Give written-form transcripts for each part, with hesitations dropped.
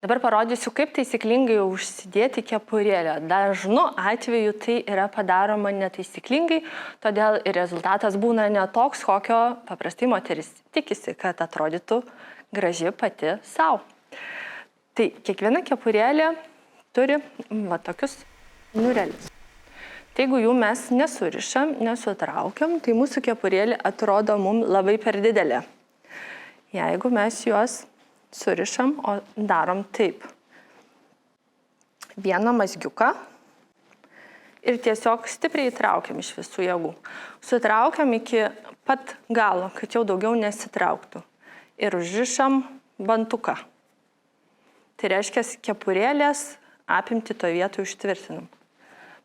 Dabar parodysiu, kaip taisyklingai užsidėti kepurėlę. Dažnu atveju tai yra padaroma netaisyklingai, todėl ir rezultatas būna netoks, kokio paprastai moteris tikisi, kad atrodytų graži pati savo. Tai kiekviena kepurėlė turi tokius nurelius. Tai jeigu jų mes nesurišam, nesutraukiam, tai mūsų kepurėlė atrodo mums labai per didelė. Jeigu mes juos surišam, o darom taip. Vieną mazgiuką ir tiesiog stipriai įtraukiam iš visų jėgų. Sutraukiam iki pat galo, kad jau daugiau nesitrauktų. Ir užrišam bantuką. Tai reiškia, kepurėlės apimti to vietoj užtvirtinam.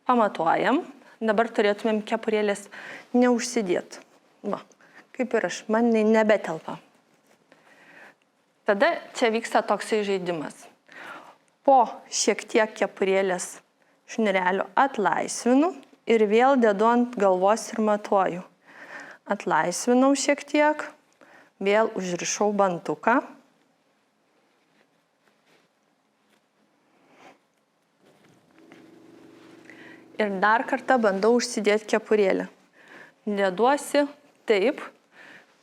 Pamatuojam. Dabar turėtumėm kepurėlės neužsidėti. Va, kaip ir aš, man nebetelpa. Tada čia vyksta toksai žaidimas. Po šiek tiek kepurėlės šnirelio atlaisvinu ir vėl dedu ant galvos ir matuoju. Atlaisvinau šiek tiek, vėl užrišau bantuką. Ir dar kartą bandau užsidėti kepurėlę. Deduosi taip,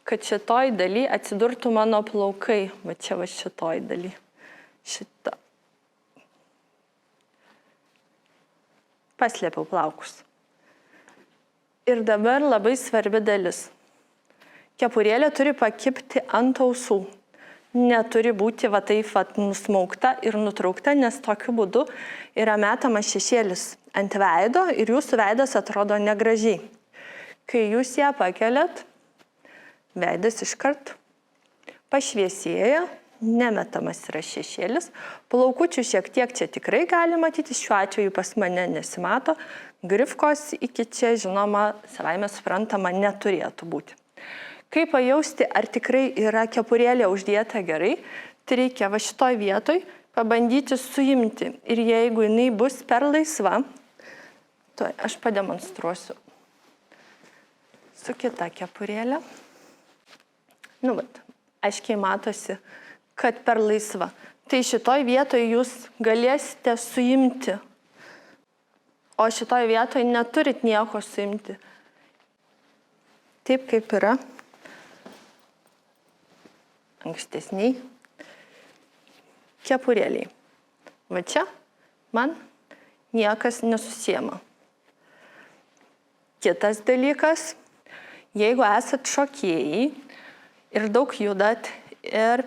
kad šitoj daly atsidurtų mano plaukai. Va čia va šitoj daly. Šita. Paslėpiau plaukus. Ir dabar labai svarbi dalis. Kepurėlė turi pakibti ant ausų. Neturi būti va taip nusmaukta ir nutraukta, nes tokiu būdu yra metamas šešėlis ant veido ir jūsų veidas atrodo negražiai. Kai jūs ją pakeliat, veidas iškart pašviesėja, nemetamas yra šešėlis. Plaukučių šiek tiek čia tikrai gali matyti, šiuo atveju pas mane nesimato. Grifkos iki čia, žinoma, savaime suprantama, neturėtų būti. Kaip pajausti, ar tikrai yra kepurėlė uždėta gerai, tai reikia va šitoj vietoj pabandyti suimti. Ir jeigu jinai bus per laisva, tai aš pademonstruosiu su kita kepurėlė. Nu, vat, aiškiai matosi, kad per laisva. Tai šitoj vietoj jūs galėsite suimti, o šitoj vietoj neturit nieko suimti. Taip kaip yra ankstesniai kepurėliai. Va čia man niekas nesusiema. Kitas dalykas, jeigu esat šokėjai, ir daug judat ir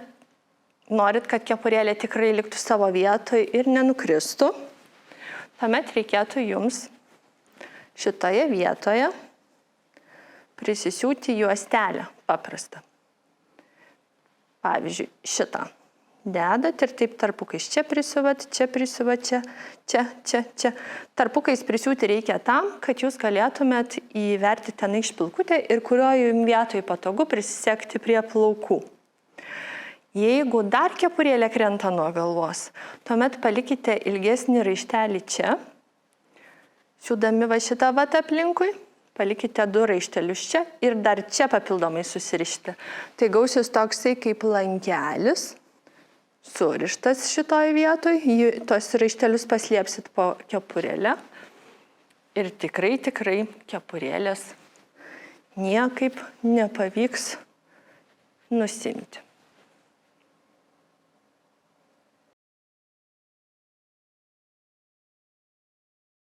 norit, kad kepurėlė tikrai liktų savo vietoje ir nenukristų, tuomet reikėtų jums šitoje vietoje prisisiūti juostelę paprastą. Pavyzdžiui, šitą dedat ir taip tarpukais čia prisiuvat, čia. Tarpukais prisiūti reikia tam, kad jūs galėtumėt įverti tenai špilkutę ir kurioje vietoje patogu prisisekti prie plaukų. Jeigu dar kepurėlė krenta nuo galvos, tuomet palikite ilgesnį raištelį čia, siūdami va šitą vat aplinkui, palikite 2 raištelius čia ir dar čia papildomai susirišti. Tai gausis toksai kaip lankelis, surištas šitoj vietoj, tos raištelius paslėpsit po kepurėlę ir tikrai kepurėlės niekaip nepavyks nusimti.